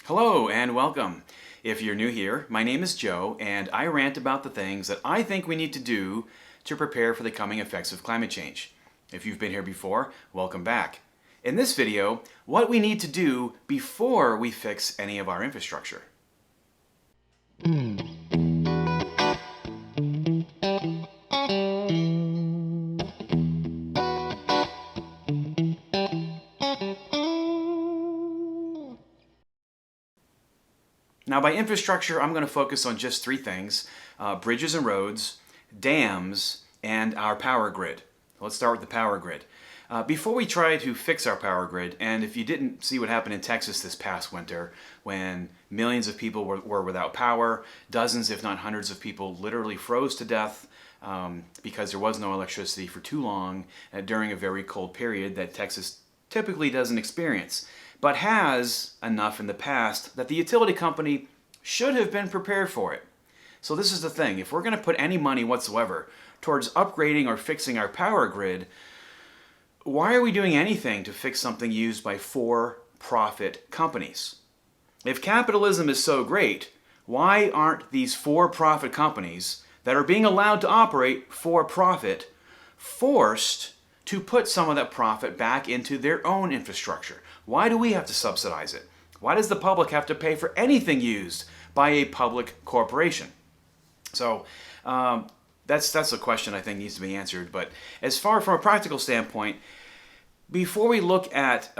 Hello and welcome. If you're new here, my name is Joe and I rant about the things that I think we need to do to prepare for the coming effects of climate change. If you've been here before, welcome back. In this video, what we need to do before we fix any of our infrastructure. Now by infrastructure, I'm going to focus on just three things: bridges and roads, dams, and our power grid. Let's start with the power grid. Before we try to fix our power grid, and if you didn't see what happened in Texas this past winter, when millions of people were without power, dozens if not hundreds of people literally froze to death because there was no electricity for too long during a very cold period that Texas typically doesn't experience, but has enough in the past that the utility company should have been prepared for it. So this is the thing: if we're going to put any money whatsoever towards upgrading or fixing our power grid, why are we doing anything to fix something used by for-profit companies? If capitalism is so great, why aren't these for-profit companies that are being allowed to operate for profit forced to put some of that profit back into their own infrastructure? Why do we have to subsidize it? Why does the public have to pay for anything used by a public corporation? So that's a question I think needs to be answered. But as far from a practical standpoint, before we look at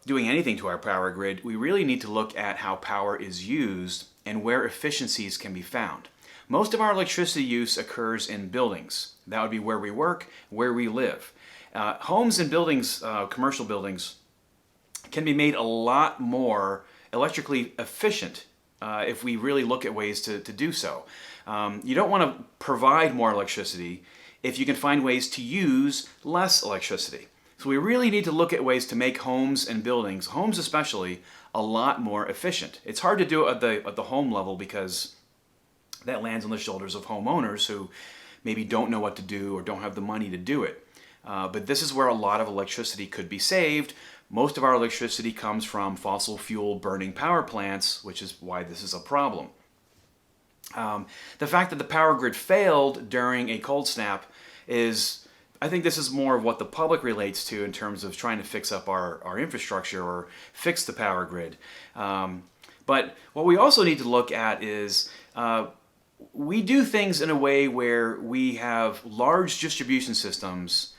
doing anything to our power grid, we really need to look at how power is used and where efficiencies can be found. Most of our electricity use occurs in buildings. That would be where we work, where we live. Homes and buildings, commercial buildings, can be made a lot more electrically efficient if we really look at ways to do so. You don't want to provide more electricity if you can find ways to use less electricity. So we really need to look at ways to make homes and buildings, homes especially, a lot more efficient. It's hard to do it at the home level because that lands on the shoulders of homeowners who maybe don't know what to do or don't have the money to do it. But this is where a lot of electricity could be saved. Most of our electricity comes from fossil fuel burning power plants, which is why this is a problem. The fact that the power grid failed during a cold snap is, I think this is more of what the public relates to in terms of trying to fix up our infrastructure or fix the power grid. But what we also need to look at is we do things in a way where we have large distribution systems.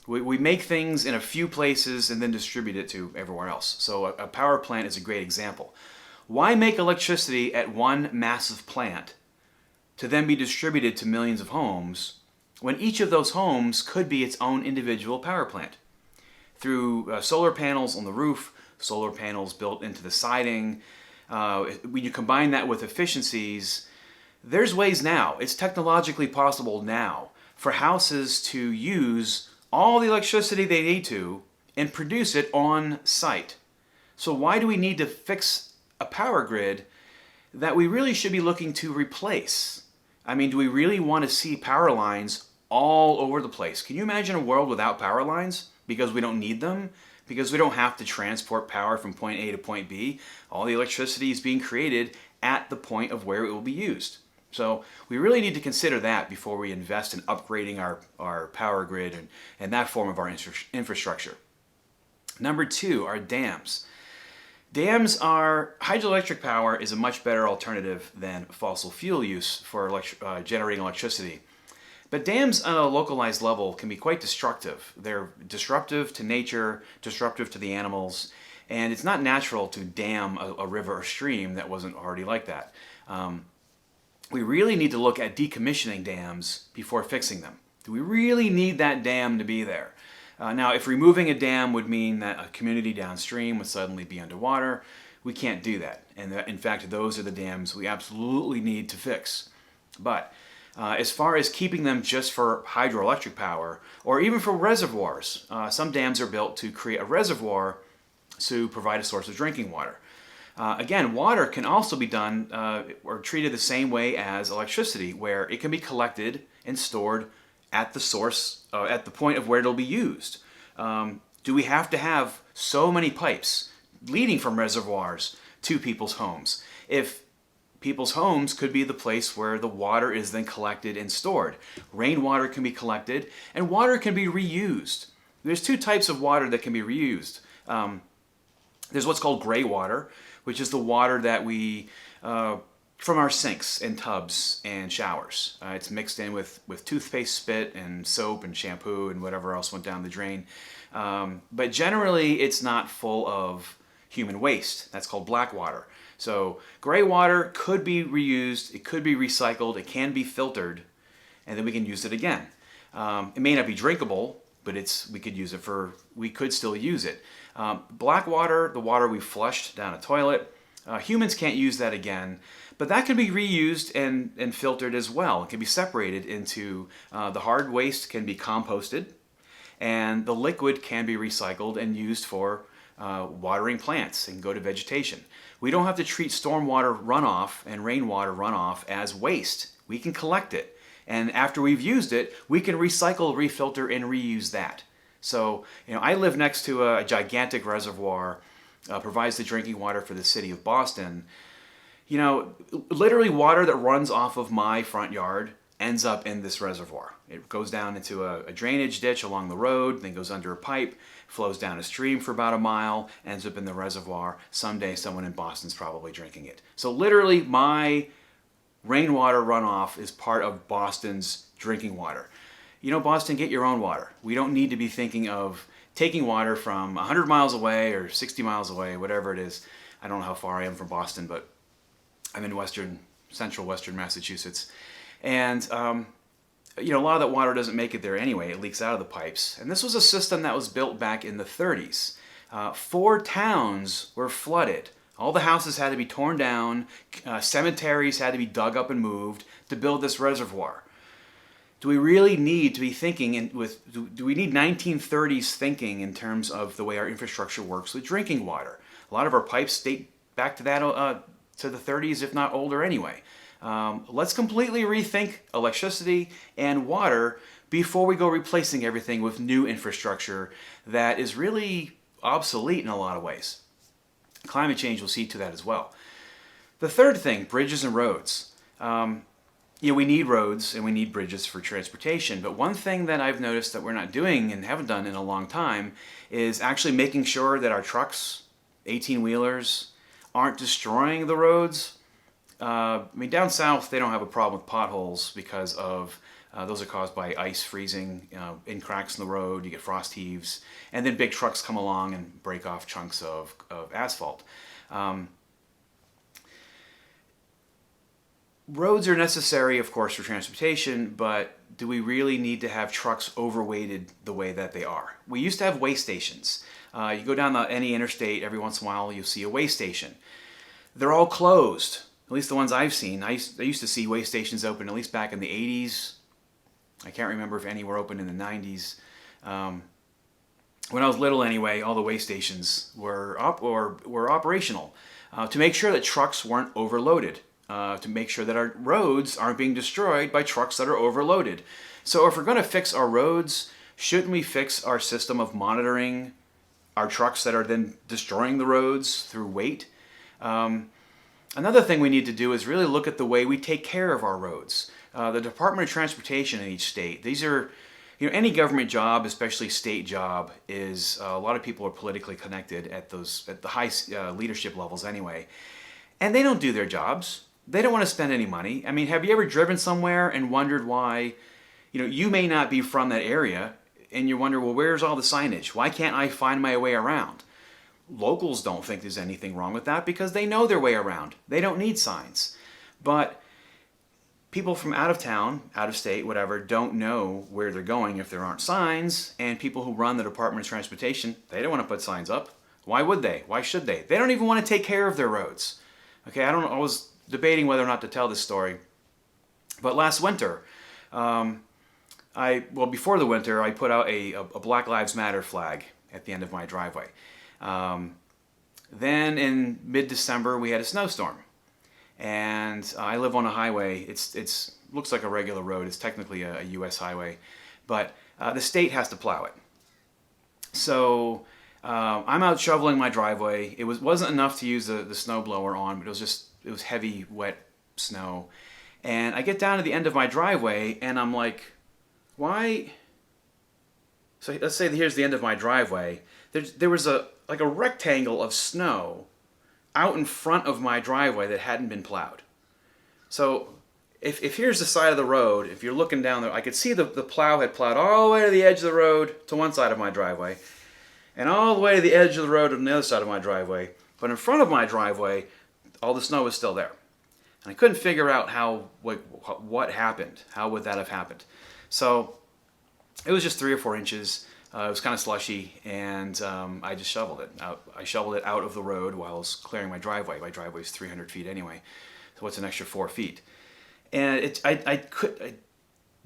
We make things in a few places and then distribute it to everywhere else. So a power plant is a great example. Why make electricity at one massive plant to then be distributed to millions of homes when each of those homes could be its own individual power plant? Through solar panels on the roof, solar panels built into the siding, when you combine that with efficiencies, there's ways now, it's technologically possible now, for houses to use all the electricity they need to and produce it on site. So why do we need to fix a power grid that we really should be looking to replace? I mean, do we really want to see power lines all over the place? Can you imagine a world without power lines because we don't need them? Because we don't have to transport power from point A to point B? All the electricity is being created at the point of where it will be used. So we really need to consider that before we invest in upgrading our power grid and that form of our infrastructure. Number two are dams. Hydroelectric power is a much better alternative than fossil fuel use for generating electricity. But dams on a localized level can be quite destructive. They're disruptive to nature, disruptive to the animals, and it's not natural to dam a river or stream that wasn't already like that. We really need to look at decommissioning dams before fixing them. Do we really need that dam to be there? Now, if removing a dam would mean that a community downstream would suddenly be underwater, we can't do that. And in fact, those are the dams we absolutely need to fix. But as far as keeping them just for hydroelectric power, or even for reservoirs, some dams are built to create a reservoir to provide a source of drinking water. Again, water can also be done or treated the same way as electricity, where it can be collected and stored at the source, at the point of where it'll be used. Do we have to have so many pipes leading from reservoirs to people's homes. If people's homes could be the place where the water is then collected and stored. Rainwater can be collected, and water can be reused. There's two types of water that can be reused. There's what's called gray water, which is the water that we, from our sinks and tubs and showers. It's mixed in with toothpaste spit and soap and shampoo and whatever else went down the drain. But generally, it's not full of human waste. That's called black water. So gray water could be reused, it could be recycled, it can be filtered, and then we can use it again. It may not be drinkable, but we could still use it. Black water, the water we flushed down a toilet, humans can't use that again, but that can be reused and filtered as well. It can be separated into, the hard waste can be composted, and the liquid can be recycled and used for watering plants and go to vegetation. We don't have to treat stormwater runoff and rainwater runoff as waste. We can collect it. And after we've used it, we can recycle, refilter, and reuse that. So, I live next to a gigantic reservoir, provides the drinking water for the city of Boston. Literally water that runs off of my front yard ends up in this reservoir. It goes down into a drainage ditch along the road, then goes under a pipe, flows down a stream for about a mile, ends up in the reservoir. Someday someone in Boston's probably drinking it. So literally my rainwater runoff is part of Boston's drinking water. Boston, get your own water. We don't need to be thinking of taking water from 100 miles away or 60 miles away, whatever it is. I don't know how far I am from Boston, but I'm in central western Massachusetts. And a lot of that water doesn't make it there anyway. It leaks out of the pipes. And this was a system that was built back in the 30s. 4 towns were flooded. All the houses had to be torn down. Cemeteries had to be dug up and moved to build this reservoir. Do we really need to be thinking do we need 1930s thinking in terms of the way our infrastructure works with drinking water? A lot of our pipes date back to that to the 30s, if not older anyway. Let's completely rethink electricity and water before we go replacing everything with new infrastructure that is really obsolete in a lot of ways. Climate change will see to that as well. The third thing, bridges and roads. We need roads and we need bridges for transportation, but one thing that I've noticed that we're not doing and haven't done in a long time is actually making sure that our trucks, 18-wheelers, aren't destroying the roads. Down south, they don't have a problem with potholes because of those are caused by ice freezing in cracks in the road. You get frost heaves, and then big trucks come along and break off chunks of asphalt. Roads are necessary, of course, for transportation, but do we really need to have trucks overweighted the way that they are? We used to have weigh stations. You go down any interstate, every once in a while you'll see a weigh station. They're all closed. At least the ones I've seen. I used to see weigh stations open at least back in the 80s. I can't remember if any were open in the 90s. When I was little anyway, all the weigh stations were operational to make sure that trucks weren't overloaded, to make sure that our roads aren't being destroyed by trucks that are overloaded. So if we're going to fix our roads, shouldn't we fix our system of monitoring our trucks that are then destroying the roads through weight? Another thing we need to do is really look at the way we take care of our roads. The Department of Transportation in each state, these are, any government job, especially state job, is a lot of people are politically connected at the high leadership levels anyway, and they don't do their jobs. They don't want to spend any money. Have you ever driven somewhere and wondered why, you may not be from that area, and you wonder, well, where's all the signage? Why can't I find my way around? Locals don't think there's anything wrong with that because they know their way around. They don't need signs. But people from out of town, out of state, whatever, don't know where they're going if there aren't signs. And people who run the Department of Transportation, they don't want to put signs up. Why would they? Why should they? They don't even want to take care of their roads. Okay, I was debating whether or not to tell this story. But last winter, before the winter, I put out a Black Lives Matter flag at the end of my driveway. Then in mid-December we had a snowstorm, and I live on a highway. It's looks like a regular road. It's technically a U.S. highway, but the state has to plow it. So I'm out shoveling my driveway. It wasn't enough to use the snow blower on, but it was heavy, wet snow. And I get down to the end of my driveway, and I'm like, why? So let's say here's the end of my driveway. There was like a rectangle of snow out in front of my driveway that hadn't been plowed. So if here's the side of the road, if you're looking down there, I could see the plow had plowed all the way to the edge of the road to one side of my driveway, and all the way to the edge of the road on the other side of my driveway. But in front of my driveway, all the snow was still there. And I couldn't figure out what happened. How would that have happened? So it was just 3 or 4 inches. It was kind of slushy, and I just shoveled it out. I shoveled it out of the road while I was clearing my driveway. My driveway is 300 feet anyway, so what's an extra 4 feet? And I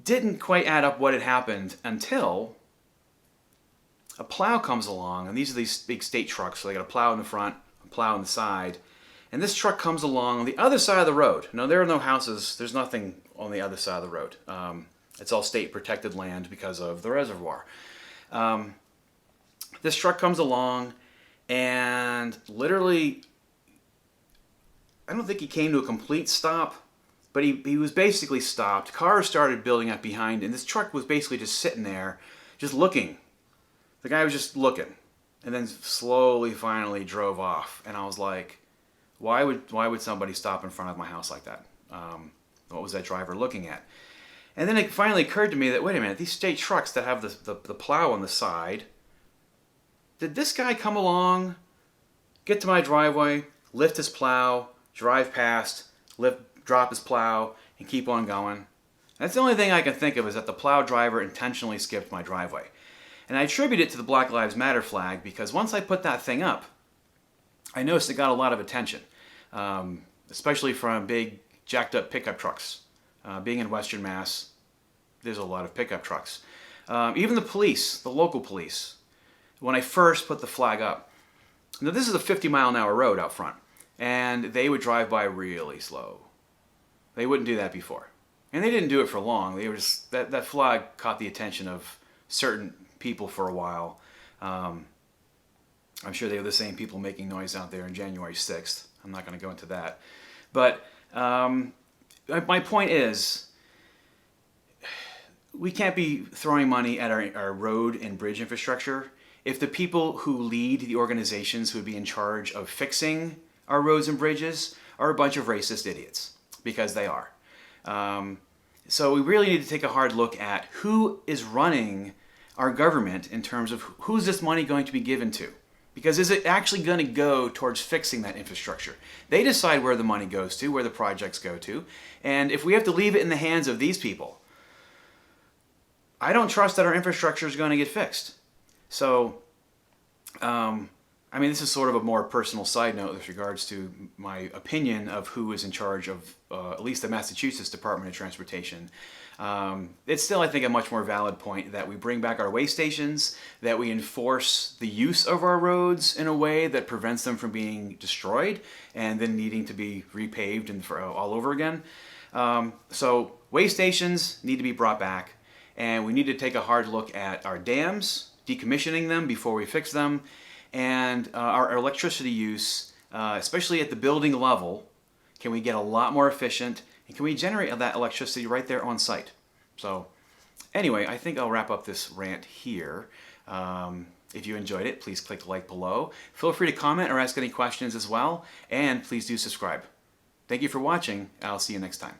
didn't quite add up what had happened until a plow comes along, and these are these big state trucks, so they got a plow in the front, a plow on the side, and this truck comes along on the other side of the road. Now, there are no houses, there's nothing on the other side of the road. It's all state protected land because of the reservoir. This truck comes along, and literally, I don't think he came to a complete stop, but he was basically stopped. Cars started building up behind, and this truck was basically just sitting there, just looking. The guy was just looking, and then slowly, finally drove off. And I was like, why would somebody stop in front of my house like that? What was that driver looking at? And then it finally occurred to me that, wait a minute, these state trucks that have the plow on the side, did this guy come along, get to my driveway, lift his plow, drive past, drop his plow, and keep on going? That's the only thing I can think of, is that the plow driver intentionally skipped my driveway. And I attribute it to the Black Lives Matter flag, because once I put that thing up, I noticed it got a lot of attention, especially from big jacked up pickup trucks. Being in Western Mass, there's a lot of pickup trucks. Even the police, the local police, when I first put the flag up. Now, this is a 50-mile-an-hour road out front, and they would drive by really slow. They wouldn't do that before. And they didn't do it for long. They were just, that flag caught the attention of certain people for a while. I'm sure they were the same people making noise out there on January 6th. I'm not going to go into that. But my point is, we can't be throwing money at our road and bridge infrastructure if the people who lead the organizations who would be in charge of fixing our roads and bridges are a bunch of racist idiots, because they are. So we really need to take a hard look at who is running our government in terms of who's this money going to be given to. Because is it actually going to go towards fixing that infrastructure? They decide where the money goes to, where the projects go to. And if we have to leave it in the hands of these people, I don't trust that our infrastructure is going to get fixed. So, I mean, this is sort of a more personal side note with regards to my opinion of who is in charge of at least the Massachusetts Department of Transportation. It's still, I think, a much more valid point that we bring back our way stations, that we enforce the use of our roads in a way that prevents them from being destroyed and then needing to be repaved and all over again. So way stations need to be brought back, and we need to take a hard look at our dams, decommissioning them before we fix them, and our electricity use, especially at the building level. Can we get a lot more efficient, and can we generate that electricity right there on site? So anyway, I think I'll wrap up this rant here. If you enjoyed it, please click the like below. Feel free to comment or ask any questions as well, and please do subscribe. Thank you for watching. I'll see you next time.